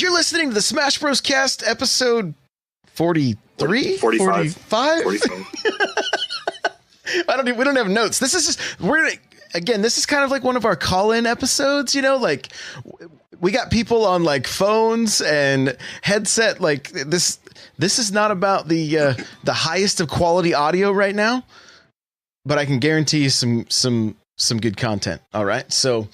You're listening to the Smash Bros. Cast episode 43? 45. 45? We don't have notes. This is just, this is kind of like one of our call-in episodes, you know, like we got people on like phones and headset. Like this is not about the highest of quality audio right now, but I can guarantee you some good content. All right. So,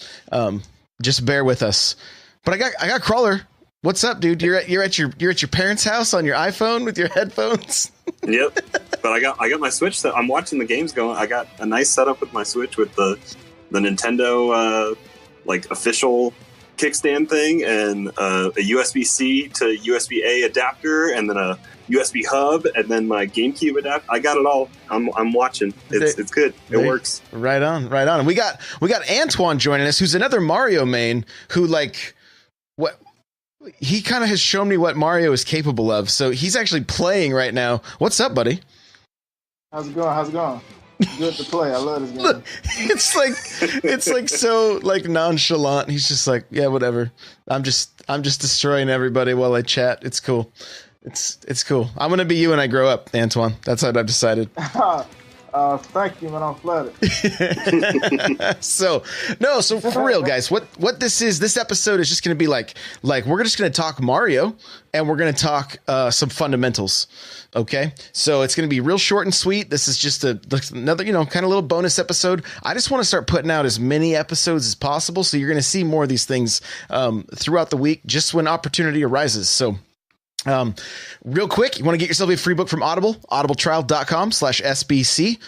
just bear with us, but I got Crawler. What's up, dude? You're at your parents' house on your iPhone with your headphones. Yep. But I got my Switch set. I'm watching the games going. I got a nice setup with my Switch with the Nintendo like official kickstand thing and a USB-C to USB-A adapter and then a USB hub and then my GameCube adapter. I got it all. I'm watching. It's good. It works. Right on. And we got Antwon joining us, who's another Mario main who like what he kind of has shown me what Mario is capable of. So he's actually playing right now. What's up, buddy? How's it going? Good to play. I love this game. Look, it's like so like nonchalant. He's just like, yeah, whatever. I'm just destroying everybody while I chat. It's cool. It's cool. I'm gonna be you when I grow up, Antwon. That's what I've decided. Thank you, man. I'm flattered. So for real, guys, what this episode is just going to be like we're just going to talk Mario and we're going to talk some fundamentals. Okay. So it's going to be real short and sweet. This is just another, kind of little bonus episode. I just want to start putting out as many episodes as possible. So you're going to see more of these things throughout the week, just when opportunity arises. So, real quick, you want to get yourself a free book from Audible, audibletrial.com/SBC.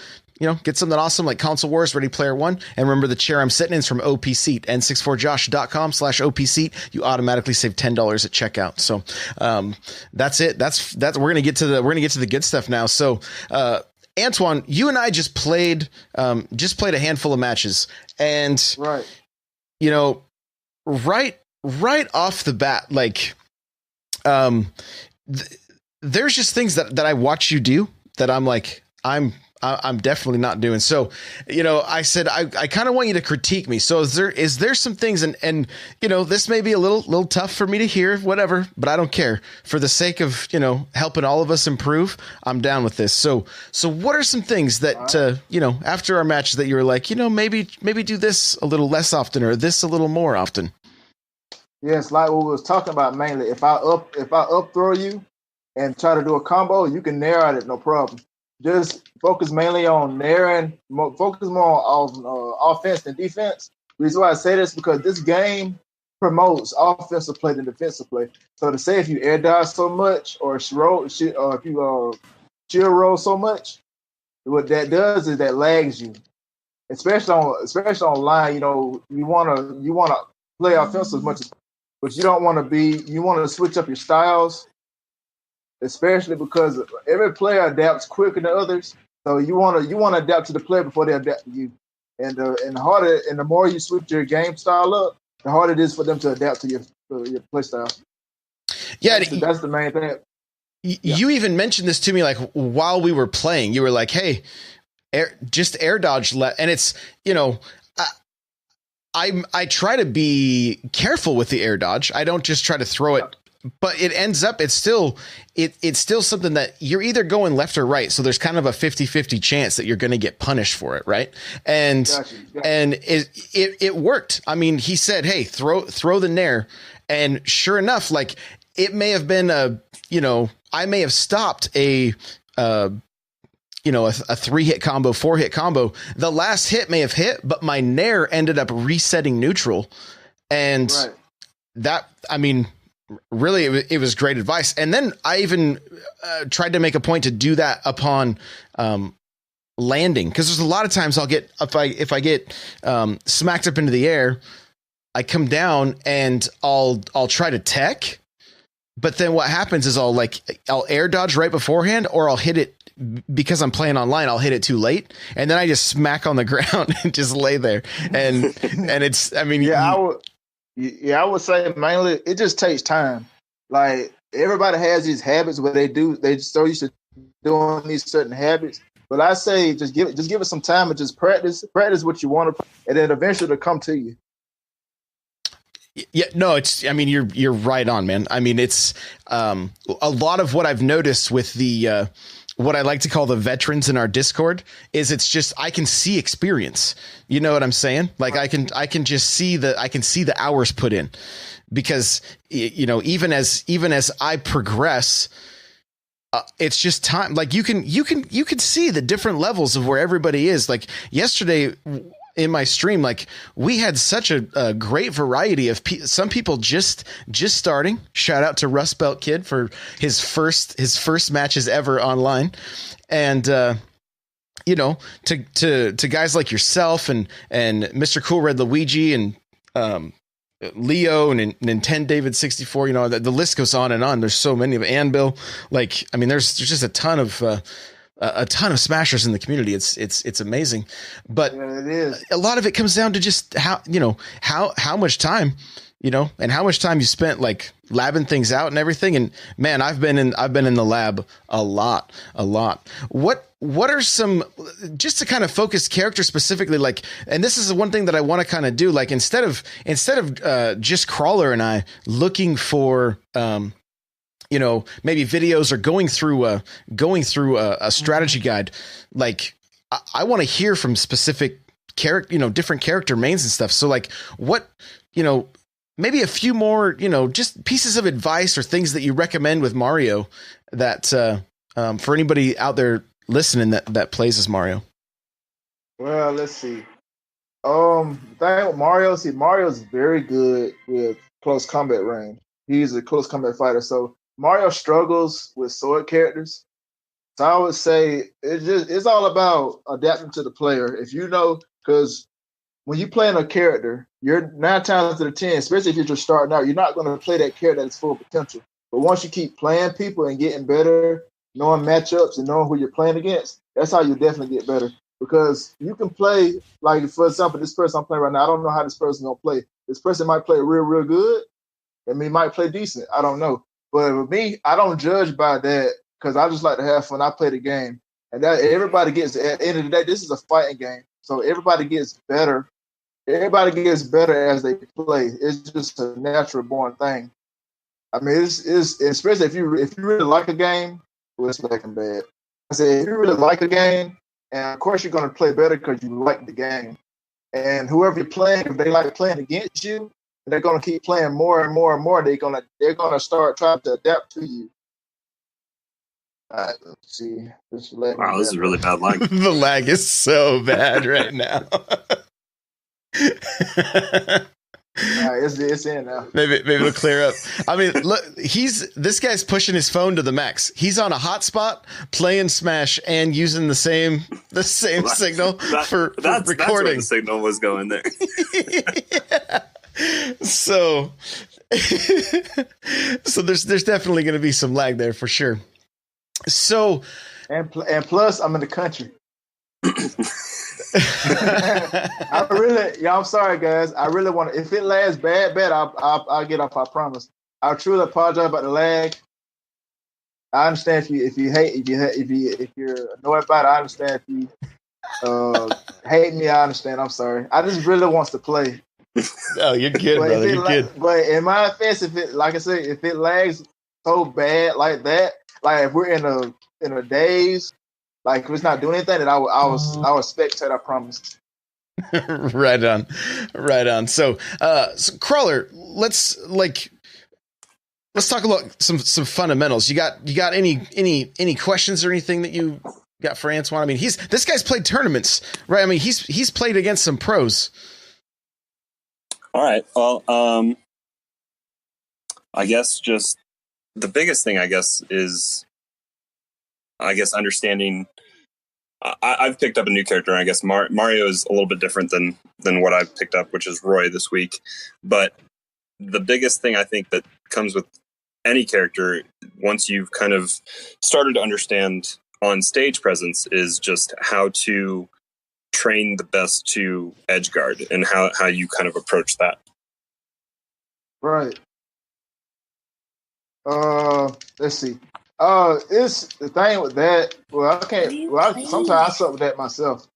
Get something awesome like Console Wars, Ready Player One. And remember, the chair I'm sitting in is from OP Seat, n64josh.com/OP Seat. You automatically save $10 at checkout. So, that's it. That's we're going to get to the good stuff now. So, Antwon, you and I just played a handful of matches and, right. Right off the bat, like, there's just things that I watch you do that I'm like, I'm definitely not doing. So, I said, I kind of want you to critique me. So is there some things and this may be a little tough for me to hear, whatever, but I don't care. For the sake of, helping all of us improve, I'm down with this. So what are some things that, after our match that you were like, maybe do this a little less often or this a little more often? Yes, like what we was talking about mainly. If I up throw you and try to do a combo, you can nair at it, no problem. Just focus mainly on nairing. Focus more on offense than defense. The reason why I say this is because this game promotes offensive play than defensive play. So to say if you air dodge so much or if you shield roll so much, what that does is that lags you. Especially online, you wanna play offensive as much as. But you don't want to you want to switch up your styles, especially because every player adapts quicker than others. So you want to adapt to the player before they adapt to you. And the more you switch your game style up, the harder it is for them to adapt to your play style. Yeah, that's the main thing. You even mentioned this to me like while we were playing. You were like, "Hey, just air dodge," and it's I try to be careful with the air dodge. I don't just try to throw it, but it ends up, it's still something that you're either going left or right. So there's kind of a 50-50 chance that you're going to get punished for it. Right. And, gotcha. And it worked. I mean, he said, hey, throw the nair. And sure enough, like it may have been I may have stopped a 3-hit combo, 4-hit combo. The last hit may have hit, but my nair ended up resetting neutral. And that, I mean, really, it was great advice. And then I even tried to make a point to do that upon landing. Because there's a lot of times I'll get, if I get smacked up into the air, I come down and I'll try to tech. But then what happens is I'll air dodge right beforehand, or I'll hit it because I'm playing online. I'll hit it too late, and then I just smack on the ground and just lay there. And it's, I mean, I would say mainly it just takes time. Like everybody has these habits where they so used to doing these certain habits. But I say just give it some time and just practice what you want to, and then eventually it'll come to you. Yeah, no, I mean, you're right on, man. I mean, it's a lot of what I've noticed with the what I like to call the veterans in our Discord is it's just I can see experience. You know what I'm saying? Like I can just see the hours put in, because you know, even as I progress, it's just time. Like you can see the different levels of where everybody is. Like yesterday in my stream, like we had such a great variety of some people just starting. Shout out to Rust Belt Kid for his first matches ever online, and you know, to guys like yourself and Mr. Cool Red Luigi and Leo and Nintendo David 64. You know, the list goes on and on. There's so many of Anvil. Like, I mean, there's just a ton of smashers in the community. It's amazing, but Yeah, it is. a lot of it comes down to just how much time, you know, and how much time you spent like labbing things out and everything. And man, I've been in the lab a lot. What are some, just to kind of focus character specifically, like, and this is the one thing that I want to kind of do, like instead of just Crawler and I looking for you know, maybe videos or going through a strategy guide, like I want to hear from specific character, you know, different character mains and stuff. So like what, you know, maybe a few more, you know, just pieces of advice or things that you recommend with Mario that for anybody out there listening that plays as Mario. Well, let's see. The thing with Mario, Mario's very good with close combat range. He's a close combat fighter, so Mario struggles with sword characters. So I would say it's all about adapting to the player. If you know, because when you playing a character, you're 9 times out of 10, especially if you're just starting out, you're not going to play that character at its full potential. But once you keep playing people and getting better, knowing matchups and knowing who you're playing against, that's how you definitely get better. Because you can play, like, for example, this person I'm playing right now, I don't know how this person's going to play. This person might play real good, and he might play decent. I don't know. But with me, I don't judge by that because I just like to have fun. I play the game. And that everybody gets, at the end of the day, this is a fighting game. So everybody gets better. Everybody gets better as they play. It's just a natural born thing. I mean, it's especially if you really like a game, well, it's making bad. I said, if you really like a game, and of course you're going to play better because you like the game. And whoever you're playing, if they like playing against you, they're going to keep playing more and more and more. They're going to start trying to adapt to you. All right, let's see. Wow, this is really bad lag. The lag is so bad right now. All right, it's in now. Maybe it'll clear up. I mean, look, this guy's pushing his phone to the max. He's on a hotspot, playing Smash, and using the same signal for recording. That's where the signal was going there. Yeah. So there's definitely going to be some lag there for sure. So and plus I'm in the country. I'm sorry guys. I really want to. If it lags bad, I'll get off. I promise. I truly apologize about the lag. I understand if you're annoyed about it. I understand if you hate me. I understand. I'm sorry. I just really wants to play. Oh, you're good, brother. You're good. But in my offense, if it lags so bad like that, like if we're in a daze, like if it's not doing anything, then I would spectate. I promise. Right on. So Crawler, let's talk about some fundamentals. You got any questions or anything that you got for Antwon? I mean, this guy's played tournaments, right? I mean, he's played against some pros. All right. Well, I guess just the biggest thing, is understanding. I've picked up a new character, and I guess Mario is a little bit different than what I've picked up, which is Roy this week. But the biggest thing I think that comes with any character, once you've kind of started to understand on stage presence, is just how to train the best to edge guard and how you kind of approach that. Right. Let's see. It's the thing with that. Well, I can't. Well, sometimes I suck with that myself.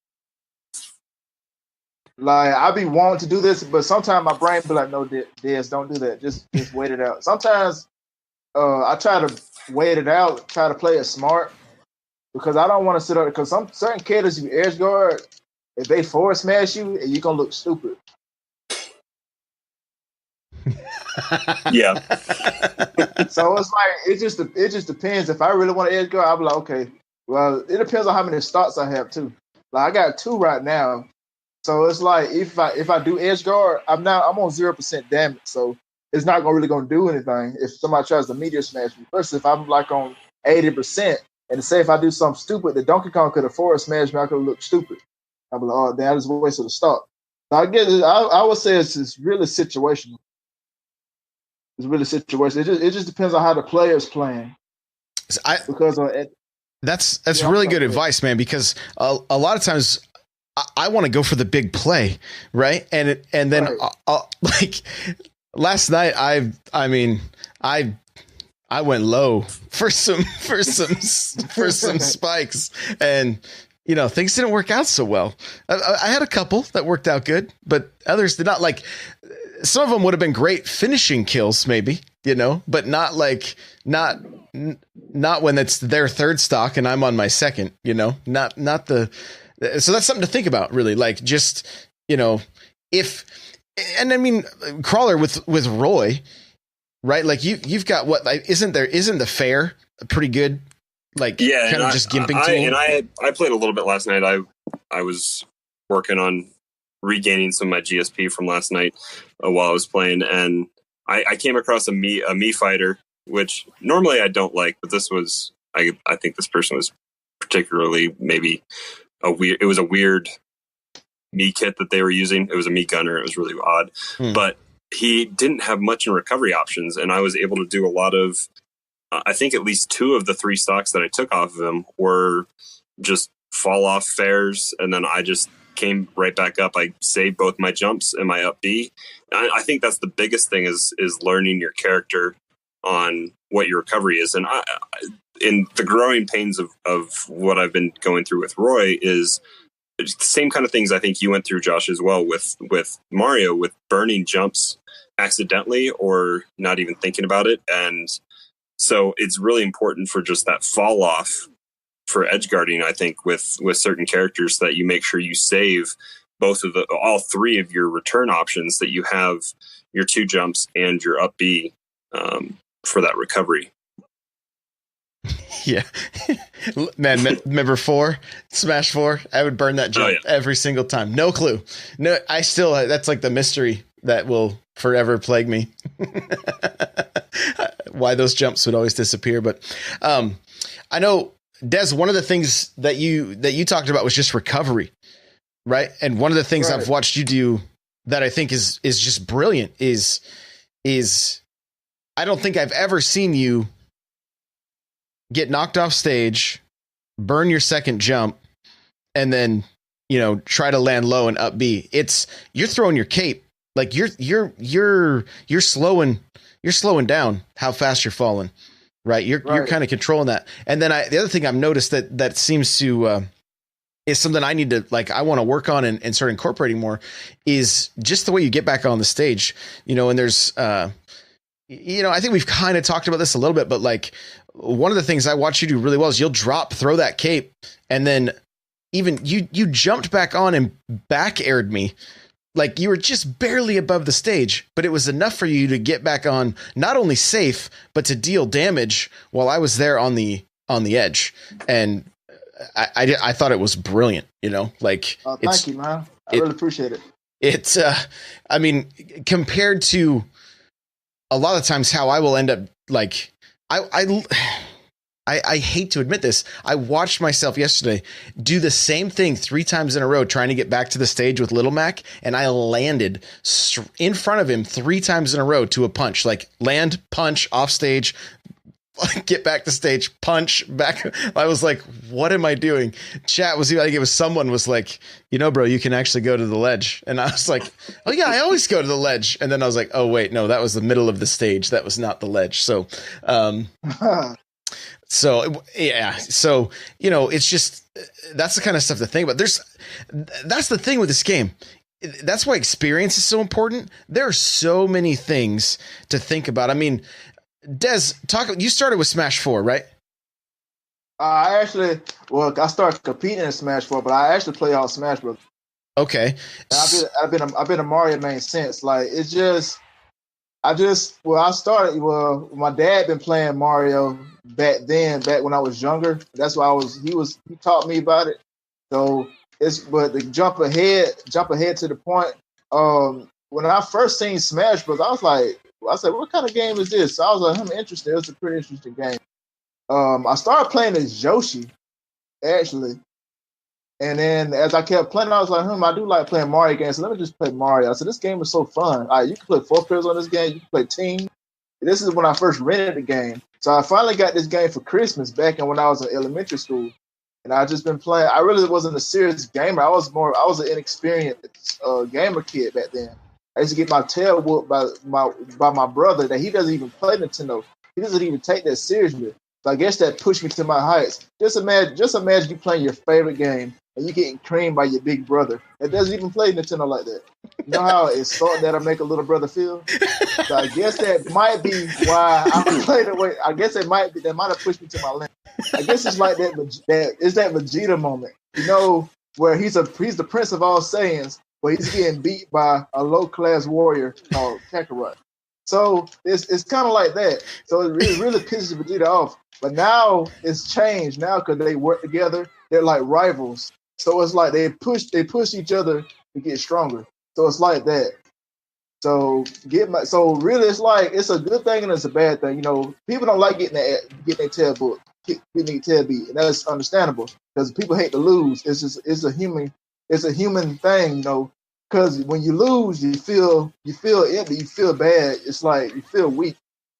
Like I be wanting to do this, but sometimes my brain be like, "No, Des, don't do that. Just wait it out." Sometimes I try to wait it out, try to play it smart because I don't want to sit up because some certain characters you edge guard, if they forward smash you, you're gonna look stupid. Yeah. So it's like it just depends. If I really want to edge guard, I'll be like, okay. Well, it depends on how many starts I have too. Like I got 2 right now. So it's like if I do edge guard, I'm on 0% damage, so it's not really gonna do anything if somebody tries to meteor smash me. Versus if I'm like on 80%, and say if I do something stupid, the Donkey Kong could have forward smashed me, I could look stupid. I'll be like, oh, that is a waste of the start. So I guess I would say it's really situational. It's really situational. It just depends on how the player's playing. That's really good advice, man. Because a lot of times I want to go for the big play, right? And then right. Like last night, I went low for some spikes, and things didn't work out so well. I had a couple that worked out good, but others did not. Like some of them would have been great finishing kills, maybe, but not when it's their third stock and I'm on my second, not the. So that's something to think about, really. Like just, if, and I mean, Crawler with Roy, right? Like you've got what, like, isn't the fair pretty good? Like, yeah, kind of just gimping tool. And I played a little bit last night. I was working on regaining some of my GSP from last night while I was playing, and I came across a me fighter, which normally I don't like, but this was, I think this person was particularly maybe it was a weird me kit that they were using. It was a me gunner. It was really odd, but he didn't have much in recovery options, and I was able to do a lot of. I think at least 2 of the 3 stocks that I took off of him were just fall off fairs, and then I just came right back up. I saved both my jumps and my up B. I think that's the biggest thing is learning your character on what your recovery is, and in the growing pains of what I've been going through with Roy is the same kind of things I think you went through, Josh, as well with Mario, with burning jumps accidentally or not even thinking about it. And so it's really important for just that fall off for edge guarding, I think, with certain characters, that you make sure you save all 3 of your return options, that you have your 2 jumps and your up B for that recovery. Yeah, man. Remember 4 Smash 4? I would burn that jump every single time. No clue. No, that's like the mystery that will forever plague me. Why those jumps would always disappear. But I know, Des, one of the things that you talked about was just recovery, right? And one of the things I've watched you do that I think is just brilliant is I don't think I've ever seen you get knocked off stage, burn your second jump, and then, try to land low and up B. You're throwing your cape. Like you're slowing down how fast you're falling, right? You're kind of controlling that. And then the other thing I've noticed that seems to, is something I need to, like, I want to work on and start incorporating more, is just the way you get back on the stage, and there's, I think we've kind of talked about this a little bit, but like, one of the things I watch you do really well is you'll throw that cape, and then even you jumped back on and back aired me. Like you were just barely above the stage, but it was enough for you to get back on, not only safe, but to deal damage while I was there on the edge. And I thought it was brilliant, like, thank you, man. I really appreciate it. It's, I mean, compared to a lot of times how I will end up, like, I hate to admit this. I watched myself yesterday do the same thing 3 times in a row, trying to get back to the stage with Little Mac, and I landed in front of him 3 times in a row to a punch. Like land, punch, off stage, get back to stage, punch, back. I was like, what am I doing? Chat was, I think it was someone was like, bro, you can actually go to the ledge. And I was like, oh yeah, I always go to the ledge. And then I was like, oh wait, no, that was the middle of the stage. That was not the ledge. So, so yeah, so, it's just, that's the kind of stuff to think about. That's the thing with this game. that's why experience is so important. There are so many things to think about. I mean, Des, you started with Smash 4, right? I started competing in Smash 4, but I actually play all Smash Bros. Okay. I've been a Mario main since. Like, it's just, my dad been playing Mario back when I was younger. That's why he taught me about it. So but the jump ahead to the point, when I first seen Smash Bros, I said, what kind of game is this? So I was like, I'm interested. It's a pretty interesting game. I started playing as Yoshi, actually. And then as I kept playing, I was like, I do like playing Mario games, so let me just play Mario. I said, this game is so fun. You can play 4 players on this game. You can play team. This is when I first rented the game. So I finally got this game for Christmas back when I was in elementary school. And I just been playing. I really wasn't a serious gamer. I was an inexperienced gamer kid back then. I used to get my tail whooped by my brother that he doesn't even play Nintendo. He doesn't even take that seriously. So I guess that pushed me to my heights. Just imagine you playing your favorite game and you getting creamed by your big brother that doesn't even play Nintendo like that. You know how insulting that'll make a little brother feel? So I guess that might be why I play the way. I guess that might have pushed me to my limit. I guess it's like that Vegeta moment, where he's the prince of all Saiyans, but he's getting beat by a low-class warrior called Kakarot. So it's kind of like that. So it really pisses Vegeta off. But now it's changed now because they work together. They're like rivals. So it's like they push each other to get stronger. So it's like that. So really it's like it's a good thing and it's a bad thing. People don't like getting their tail beat, and that's understandable because people hate to lose. It's a human thing, because when you lose, you feel empty, you feel bad. It's like you feel weak.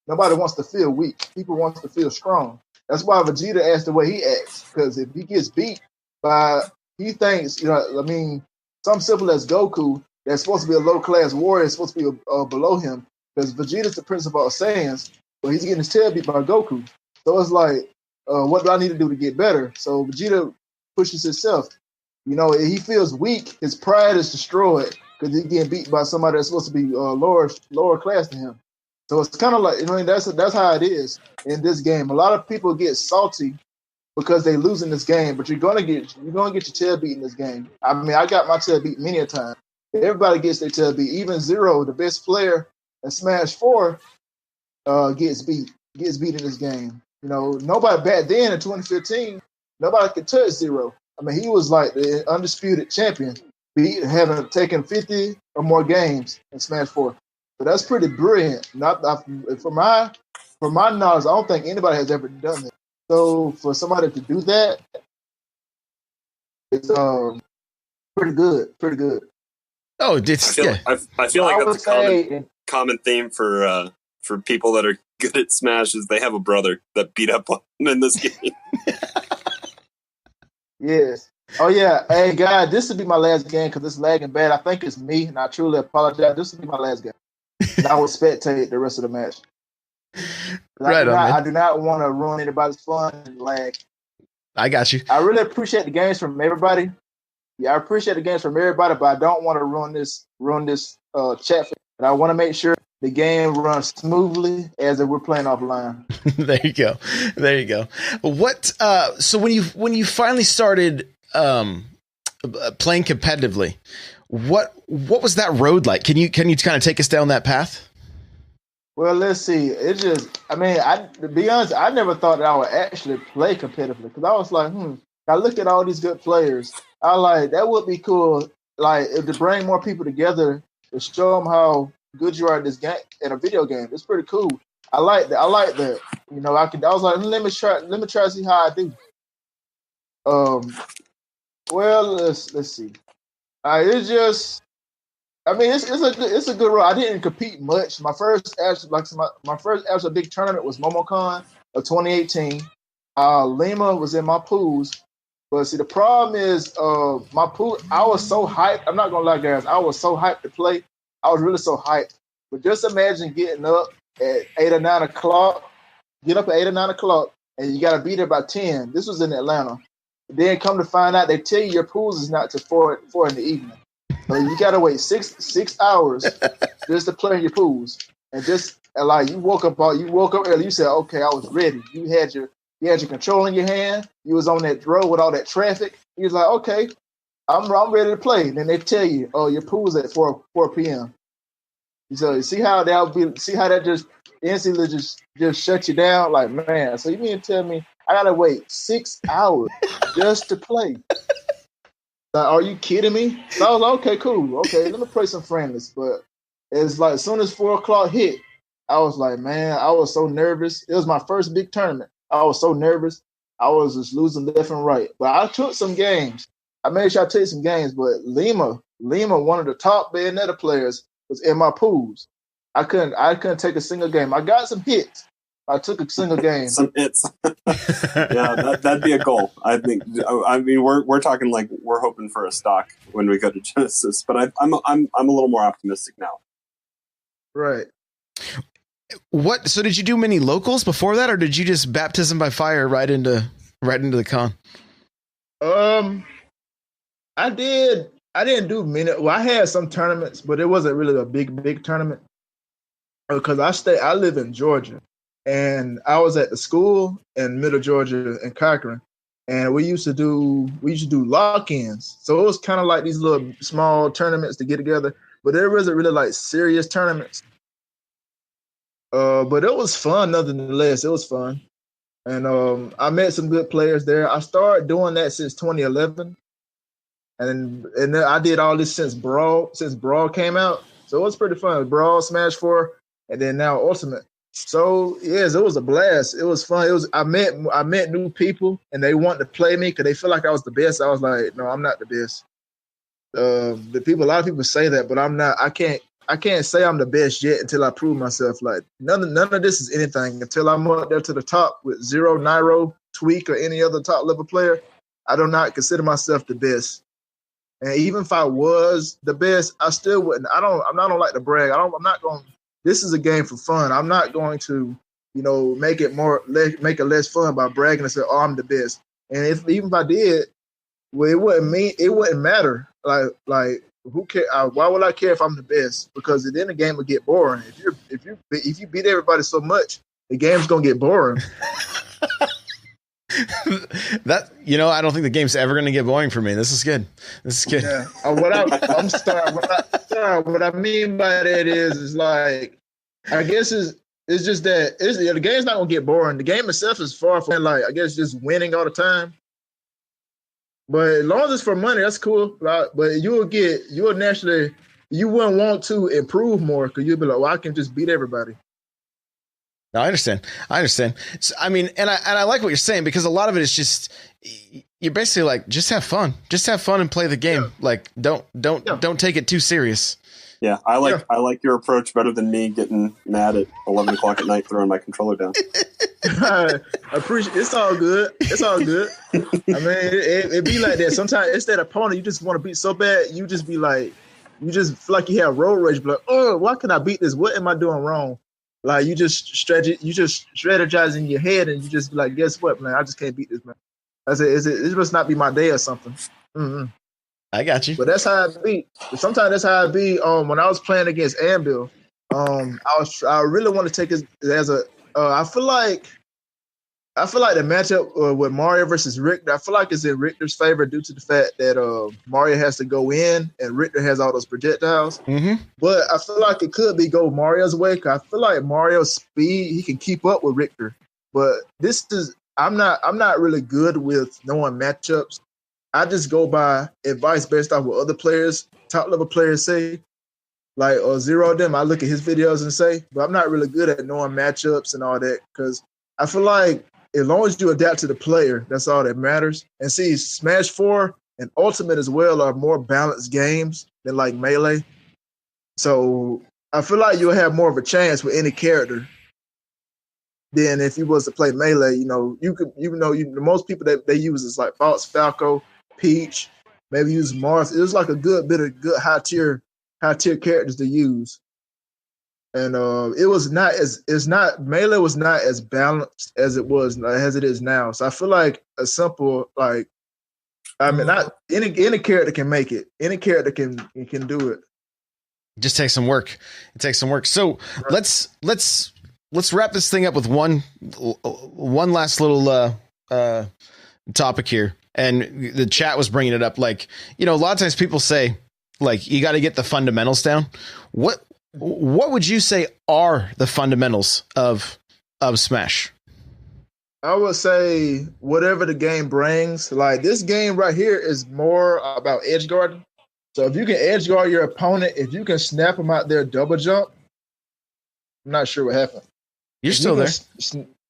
Nobody wants to feel weak. People want to feel strong. That's why Vegeta acts the way he acts, because if he gets beat by, he thinks, something simple as Goku, that's supposed to be a low-class warrior, is supposed to be below him, because Vegeta's the prince of all Saiyans, but he's getting his tail beat by Goku. So it's like, what do I need to do to get better? So Vegeta pushes himself. He feels weak. His pride is destroyed because he's getting beat by somebody that's supposed to be lower class than him. So it's kind of like, that's how it is in this game. A lot of people get salty because they lose in this game, but you're gonna get your tail beat in this game. I mean, I got my tail beat many a time. Everybody gets their tail beat. Even Zero, the best player in Smash 4, gets beat in this game. Nobody back then in 2015, nobody could touch Zero. I mean, he was like the undisputed champion, having taken 50 or more games in Smash 4. So that's pretty brilliant. For my knowledge, I don't think anybody has ever done that. So for somebody to do that, it's pretty good. Pretty good. Oh, it's I feel like that's a common theme for people that are good at Smash is they have a brother that beat up on them in this game. Yes. Oh yeah. Hey guys, this will be my last game because it's lagging bad. I think it's me, and I truly apologize. This will be my last game. And I will spectate the rest of the match. I do not want to ruin anybody's fun and lag. I got you. I really appreciate the games from everybody. Yeah, I appreciate the games from everybody, but I don't want to ruin this chat. And I want to make sure the game runs smoothly as if we're playing offline. There you go. What? So when you finally started playing competitively, what was that road like? Can you kind of take us down that path? Well, let's see. To be honest, I never thought that I would actually play competitively because I was like, I looked at all these good players. I like that would be cool. Like if to bring more people together to show them how good you are at this game in a video game. It's pretty cool. I like that. I was like, let me try to see how I do. Well, let's see. It's a good role. I didn't compete much. My first actual big tournament was MomoCon of 2018. Lima was in my pools, but see the problem is my pool. I was so hyped. I'm not gonna lie, guys. I was so hyped to play. I was really so hyped. But just imagine getting up at 8 or 9 o'clock. Get up at 8 or 9 o'clock, and you gotta be there by 10. This was in Atlanta. Then come to find out, they tell you your pools is not till 4 in the evening. So you gotta wait six hours just to play in your pools, and just like you woke up early. You said, "Okay, I was ready." You had your control in your hand. You was on that road with all that traffic. You was like, "Okay, I'm ready to play." Then they tell you, "Oh, your pool's at 4 p.m." So see how that just instantly just shut you down, like, man. So you mean to tell me I gotta wait 6 hours just to play? Like, are you kidding me? So I was like, okay, cool. Okay, let me play some friendlies. But it's like as soon as 4 o'clock hit, I was like, man, I was so nervous. It was my first big tournament. I was so nervous. I was just losing left and right. But I took some games. I made sure I took some games. But Lima, one of the top Bayonetta players, was in my pools. I couldn't take a single game. I got some hits. I took a single game. Some hits. Yeah, that'd be a goal. I think. I mean, we're talking like we're hoping for a stock when we go to Genesis, but I'm a little more optimistic now. Right. What? So did you do many locals before that, or did you just baptism by fire right into the con? I did. I didn't do many. Well, I had some tournaments, but it wasn't really a big tournament because I live in Georgia, and I was at the school in Middle Georgia in Cochran, and we used to do lock-ins. So it was kind of like these little small tournaments to get together, but there wasn't really like serious tournaments. But it was fun nonetheless. It was fun, and I met some good players there. I started doing that since 2011. And then I did all this since Brawl came out. So it was pretty fun. Brawl, Smash 4, and then now Ultimate. So yes, it was a blast. It was fun. I met new people, and they wanted to play me because they feel like I was the best. I was like, no, I'm not the best. A lot of people say that, but I'm not. I can't say I'm the best yet until I prove myself. Like none of this is anything until I'm up there to the top with Zero, Nairo, Tweak, or any other top level player. I do not consider myself the best. And even if I was the best, I still wouldn't. I don't like to brag. I'm not going. This is a game for fun. I'm not going to, make it less fun by bragging and say, "Oh, I'm the best." And even if I did, well, it wouldn't matter. Like who care? Why would I care if I'm the best? Because then the game would get boring. If you beat everybody so much, the game's gonna get boring. That I don't think the game's ever going to get boring for me. This is good. Yeah. What I mean by that is like, I guess it's just that the game's not going to get boring. The game itself is far from like, I guess, just winning all the time. But as long as it's for money, that's cool. Right? But you wouldn't want to improve more because you'll be like, well, I can just beat everybody. No, I understand. So, I mean, and I like what you're saying because a lot of it is just you're basically like just have fun and play the game. Yeah. Like don't take it too serious. Yeah, I like your approach better than me getting mad at 11 o'clock at night throwing my controller down. I appreciate. It's all good. I mean, it be like that. Sometimes it's that opponent you just want to beat so bad. You just be like, you just feel like you have road rage. But like, oh, why can I beat this? What am I doing wrong? Like you just strategize in your head, and you just be like, guess what, man? I just can't beat this, man. I said, it must not be my day or something. Mm-hmm. I got you. But that's how I be. Sometimes that's how I be. When I was playing against Anvil, I really want to take it as a. I feel like the matchup with Mario versus Richter, I feel like it's in Richter's favor due to the fact that Mario has to go in and Richter has all those projectiles. Mm-hmm. But I feel like it could go Mario's way because I feel like Mario's speed, he can keep up with Richter. But I'm not really good with knowing matchups. I just go by advice based off what other players, top level players say. Like Zero of them, I look at his videos and say, but I'm not really good at knowing matchups and all that because I feel like as long as you adapt to the player, that's all that matters. And see, Smash 4 and Ultimate as well are more balanced games than like Melee. So I feel like you'll have more of a chance with any character than if you was to play Melee. You could, the most people that they use is like Fox, Falco, Peach, maybe use Mars. It was like a good bit of good high tier characters to use. And Melee was not as balanced as it is now. So I feel like a simple like I mean, not any character can make it. Any character can do it. It just takes some work. It takes some work. So let's wrap this thing up with one last little topic here. And the chat was bringing it up. Like, a lot of times people say, like, you got to get the fundamentals down. What would you say are the fundamentals of Smash? I would say whatever the game brings. Like, this game right here is more about edge guarding. So if you can edge guard your opponent, if you can snap them out there double jump, I'm not sure what happened. You're still there.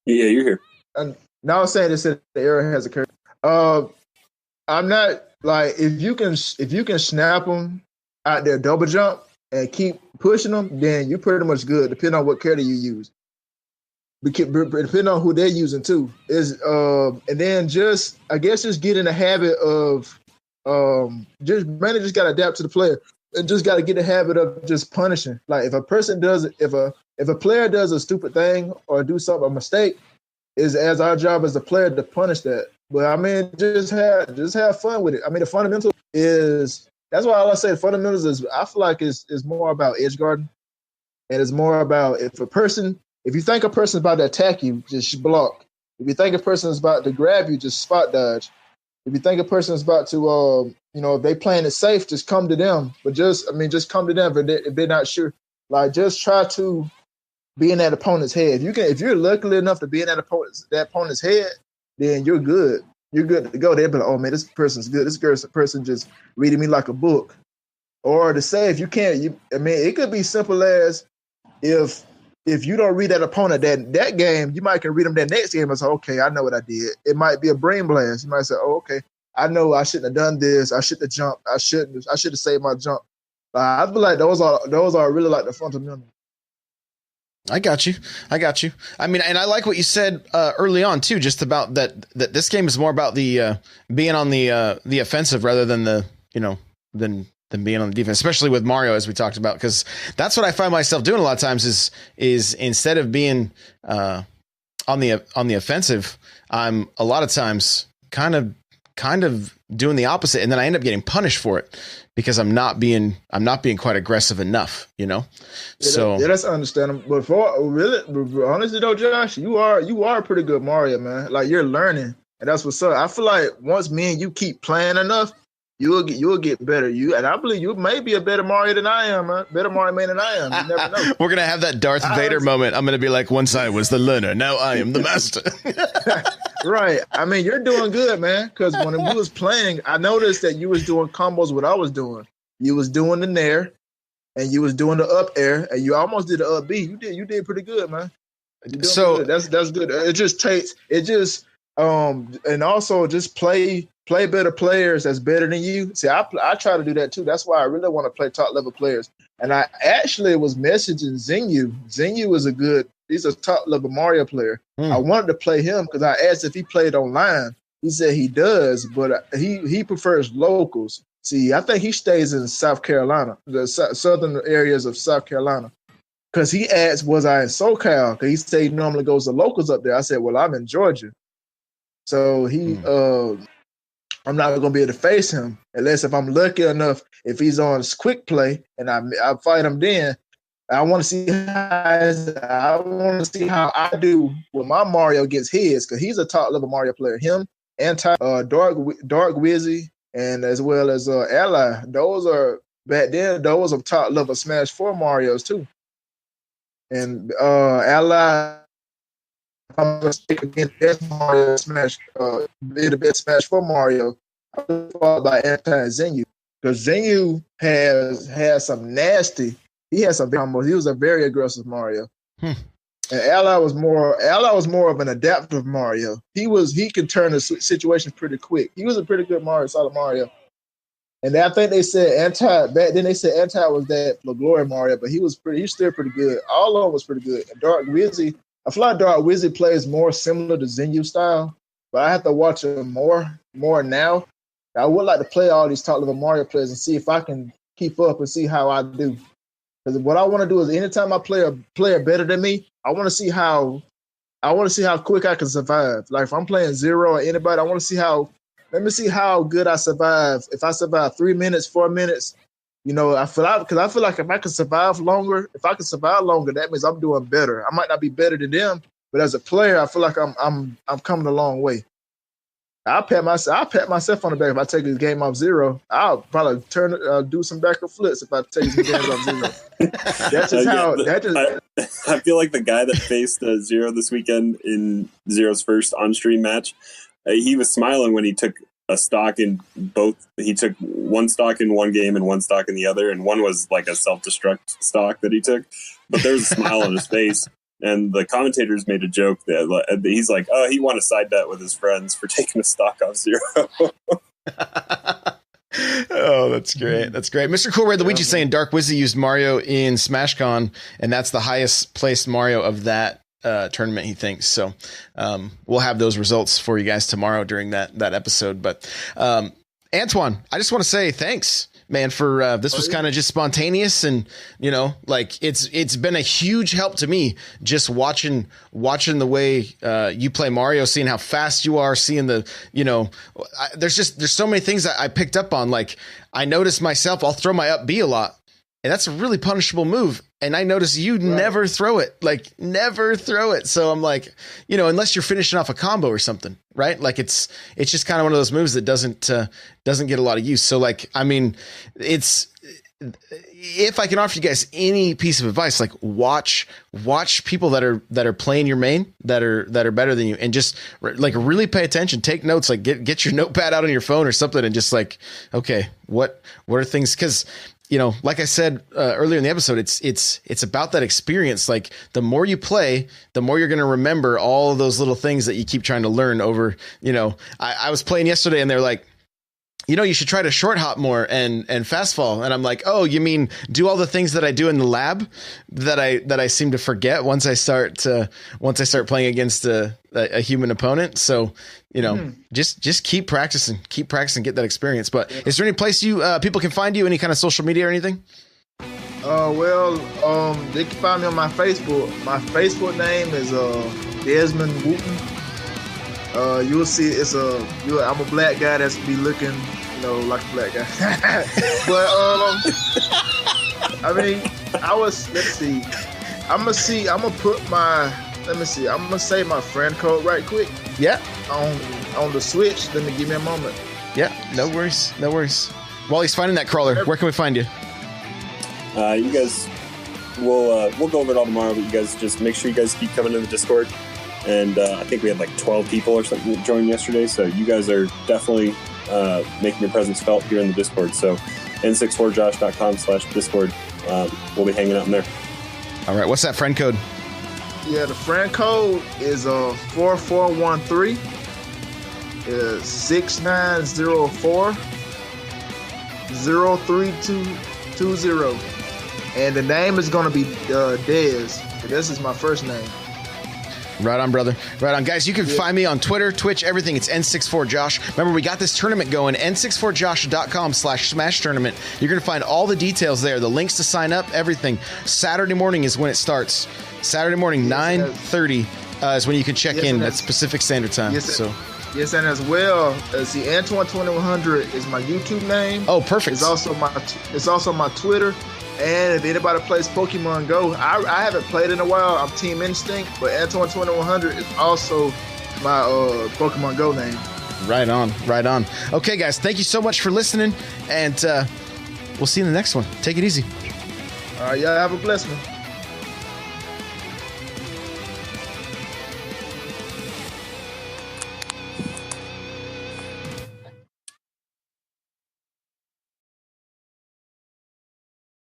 Yeah, you're here. And now I'm saying this the error has occurred. I'm not like if you can snap them out there double jump and keep pushing them, then you're pretty much good. Depending on what character you use, depending on who they're using too. And then just get in the habit of just got to adapt to the player and just got to get the habit of just punishing. Like if a person does if a player does a stupid thing or do a mistake, is as our job as a player to punish that. But I mean, just have fun with it. I mean, the fundamental is that's why I say the fundamentals is I feel like is more about edge guarding, and it's more about if you think a person's about to attack you, just block. If you think a person is about to grab you, just spot dodge. If you think a person is about to, if they playing it safe, just come to them. But just come to them if they're not sure. Like, just try to be in that opponent's head. If you're lucky enough to be in that opponent's head, then you're good. You're good to go. They'll be like, oh man, this person's good. This person just reading me like a book. Or to say if you can't, it could be simple as if you don't read that opponent that game, you might can read them that next game and say, okay, I know what I did. It might be a brain blast. You might say, oh, okay, I know I shouldn't have done this. I shouldn't have jumped. I should have saved my jump. I feel like those are really like the fundamentals. I got you. I mean, and I like what you said early on too, just about that this game is more about the being on the offensive rather than than being on the defense, especially with Mario, as we talked about, because that's what I find myself doing a lot of times is instead of being on the offensive, I'm a lot of times kind of doing the opposite, and then I end up getting punished for it because I'm not being quite aggressive enough, So that's understandable. But honestly though, Josh, you are a pretty good Mario, man. Like, you're learning, and that's what's up. I feel like once me and you keep playing enough, you'll get better. And I believe you may be a better Mario than I am, man. Better Mario man than I am. You never know. We're gonna have that Darth Vader moment. I'm gonna be like, once I was the learner, now I am the master. Right. I mean, you're doing good, man. Because when we was playing, I noticed that you was doing combos what I was doing. You was doing the nair, and you was doing the up air, and you almost did the up B. You did pretty good, man. So good. That's good. And also just play better players that's better than you. See, I try to do that too. That's why I really want to play top level players. And I actually was messaging Xenu. Xenu is he's a top level Mario player. I wanted to play him because I asked if he played online. He said he does, but he prefers locals. See, I think he stays in South Carolina, the southern areas of South Carolina. Because he asked, was I in SoCal? Because he said he normally goes to locals up there. I said, well, I'm in Georgia. So I'm not going to be able to face him unless if I'm lucky enough, if he's on quick play and I fight him then. I want to see how I do with my Mario against his, because he's a top level Mario player. Him, Dark Wizzy, and as well as Ally. Those are top level Smash 4 Marios too. And Ally, I'm mistaken, again, best Mario Smash, the best Smash 4 Mario. I'm followed by Antwon20100 because Xenu has some nasty. He has some combos. He was a very aggressive Mario. And Ally was more of an adaptive Mario. He could turn the situation pretty quick. He was a pretty good solid Mario. And I think they said back then they said Anti was that for Glory Mario, but he's still pretty good. All of them was pretty good. And Dark Wizzy, I feel like Dark Wizzy plays more similar to Xenu style, but I have to watch him more now. I would like to play all these top level Mario players and see if I can keep up and see how I do. Because what I want to do is anytime I play a player better than me, I want to see how quick I can survive. Like if I'm playing Zero or anybody, I want to see how let me see how good I survive. If I survive 3 minutes, 4 minutes, you know, I feel like if I can survive longer, that means I'm doing better. I might not be better than them, but as a player, I feel like I'm coming a long way. I'll pat myself on the back if I take this game off 0. I'll probably do some backward flips if I take some games off 0. That's just how. I feel like the guy that faced 0 this weekend in 0's first on-stream match, he was smiling when he took a stock in both. He took one stock in one game and one stock in the other, and one was like a self-destruct stock that he took. But there was a smile on his face. And the commentators made a joke that he's like, oh, he won a side bet with his friends for taking a stock off 0. Oh, that's great. That's great. Mr. Cool Red Luigi saying Dark Wizzy used Mario in SmashCon, and that's the highest placed Mario of that tournament, he thinks. So we'll have those results for you guys tomorrow during that episode. But Antwon, I just want to say thanks, man, for this was kind of just spontaneous, and you know, like it's been a huge help to me just watching the way you play Mario, seeing how fast you are, seeing the, you know, there's so many things that I picked up on. Like I noticed myself, I'll throw my up B a lot, and that's a really punishable move. And I notice you never throw it. So I'm like, you know, unless you're finishing off a combo or something, right? Like it's just kind of one of those moves that doesn't get a lot of use. So like, I mean, if I can offer you guys any piece of advice, like watch people that are playing your main that are better than you, and just like really pay attention, take notes, like get your notepad out on your phone or something, and just like, okay, what are things? Because, you know, like I said earlier in the episode, it's about that experience. Like the more you play, the more you're going to remember all of those little things that you keep trying to learn over. You know, I was playing yesterday, and they're like, you know, you should try to short hop more and fast fall. And I'm like, oh, you mean do all the things that I do in the lab that I seem to forget once I start playing against a human opponent. So, you know, just keep practicing, get that experience. But is there any place people can find you, any kind of social media or anything? They can find me on my Facebook. My Facebook name is Desmond Wooten. You'll see I'm a black guy that's be looking, you know, like a black guy. But I mean, I'm gonna say my friend code right quick. Yeah. On the Switch. Let me give me a moment. Yeah, no worries. While he's finding that crawler, where can we find you? You guys, we'll go over it all tomorrow, but you guys just make sure you guys keep coming to the Discord. And I think we had like 12 people or something that joined yesterday. So you guys are definitely making your presence felt here in the Discord. So n64josh.com/Discord. We'll be hanging out in there. All right. What's that friend code? Yeah, the friend code is 4413 6904 03220. And the name is going to be Dez. This is my first name. Right on, brother. Right on. Guys, you can find me on Twitter, Twitch, everything. It's N64Josh. Remember, we got this tournament going, n64josh.com/smash tournament. You're going to find all the details there, the links to sign up, everything. Saturday morning is when it starts. Saturday morning, 9:30 is when you can check in. That's Pacific Standard Time. Yes, and as well, see, Antwon20100 is my YouTube name. Oh, perfect. It's also my Twitter. And if anybody plays Pokemon Go, I haven't played in a while. I'm Team Instinct, but Antwon20100 is also my Pokemon Go name. Right on. Okay, guys, thank you so much for listening, and we'll see you in the next one. Take it easy. All right, y'all have a blessed one.